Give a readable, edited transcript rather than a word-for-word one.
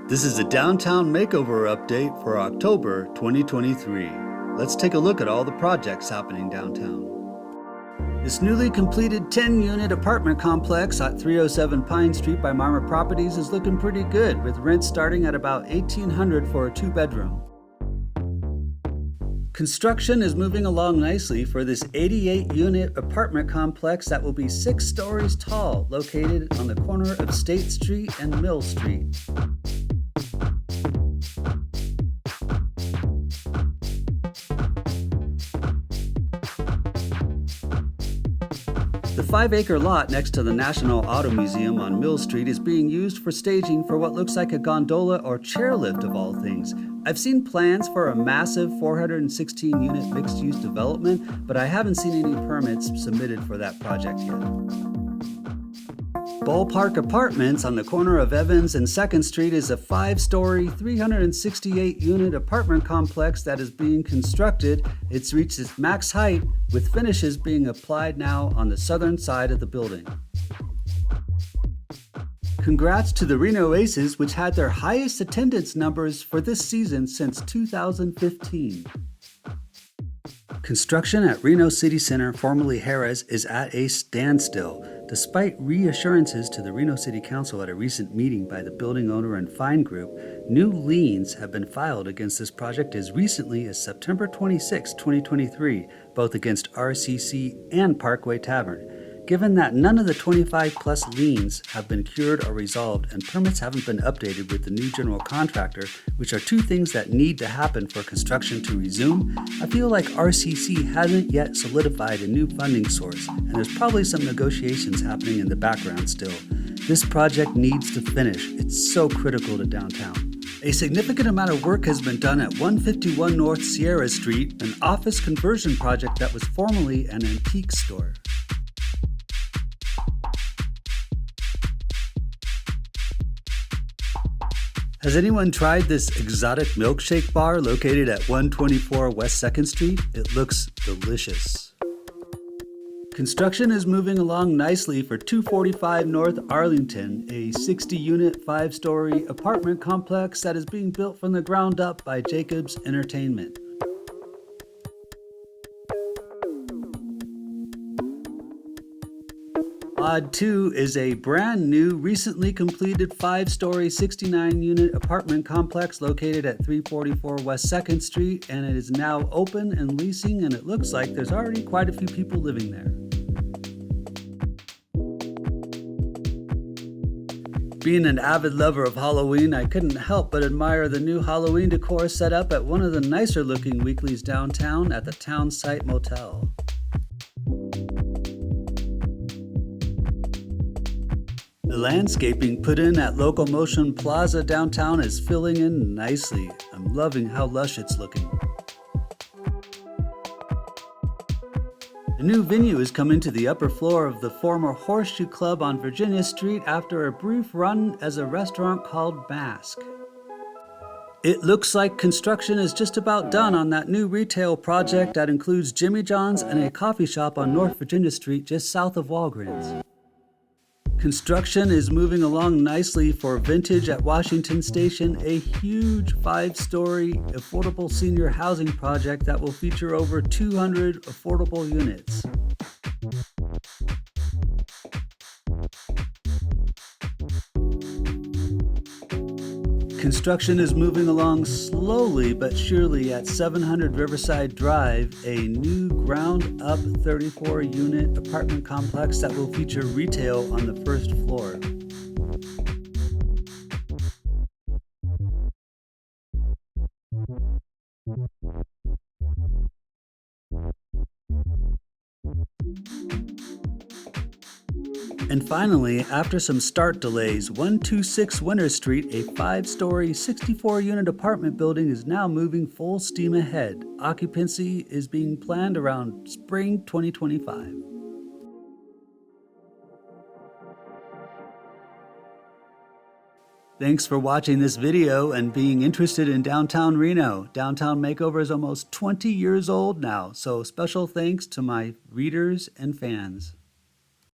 This is a downtown makeover update for October 2023. Let's take a look at all the projects happening downtown. This newly completed 10-unit apartment complex at 307 Pine Street by Marmor Properties is looking pretty good, with rents starting at about $1,800 for a 2-bedroom. Construction is moving along nicely for this 88-unit apartment complex that will be 6 stories tall, located on the corner of State Street and Mill Street. The 5-acre lot next to the National Auto Museum on Mill Street is being used for staging for what looks like a gondola or chairlift of all things. I've seen plans for a massive 416-unit mixed-use development, but I haven't seen any permits submitted for that project yet. Ballpark Apartments on the corner of Evans and 2nd Street is a 5-story, 368-unit apartment complex that is being constructed. It's reached its max height, with finishes being applied now on the southern side of the building. Congrats to the Reno Aces, which had their highest attendance numbers for this season since 2015. Construction at Reno City Center, formerly Harrah's, is at a standstill. Despite reassurances to the Reno City Council at a recent meeting by the building owner and fine group, new liens have been filed against this project as recently as September 26, 2023, both against RCC and Parkway Tavern. Given that none of the 25-plus liens have been cured or resolved and permits haven't been updated with the new general contractor, which are 2 things that need to happen for construction to resume, I feel like RCC hasn't yet solidified a new funding source, and there's probably some negotiations happening in the background still. This project needs to finish. It's so critical to downtown. A significant amount of work has been done at 151 North Sierra Street, an office conversion project that was formerly an antique store. Has anyone tried this exotic milkshake bar located at 124 West 2nd Street? It looks delicious. Construction is moving along nicely for 245 North Arlington, a 60-unit, 5-story apartment complex that is being built from the ground up by Jacobs Entertainment. Odd 2 is a brand new, recently completed 5-story, 69-unit apartment complex located at 344 West 2nd Street, and it is now open and leasing, and it looks like there's already quite a few people living there. Being an avid lover of Halloween, I couldn't help but admire the new Halloween decor set up at one of the nicer looking weeklies downtown at the Townsite Motel. The landscaping put in at Locomotion Plaza downtown is filling in nicely. I'm loving how lush it's looking. A new venue is coming to the upper floor of the former Horseshoe Club on Virginia Street after a brief run as a restaurant called Mask. It looks like construction is just about done on that new retail project that includes Jimmy John's and a coffee shop on North Virginia Street just south of Walgreens. Construction is moving along nicely for Vintage at Washington Station, a huge 5-story affordable senior housing project that will feature over 200 affordable units. Construction is moving along slowly but surely at 700 Riverside Drive, a new ground-up 34-unit apartment complex that will feature retail on the 1st floor. And finally, after some start delays, 126 Winter Street, a 5-story, 64-unit apartment building is now moving full steam ahead. Occupancy is being planned around spring 2025. Thanks for watching this video and being interested in downtown Reno. Downtown Makeover is almost 20 years old now, so special thanks to my readers and fans.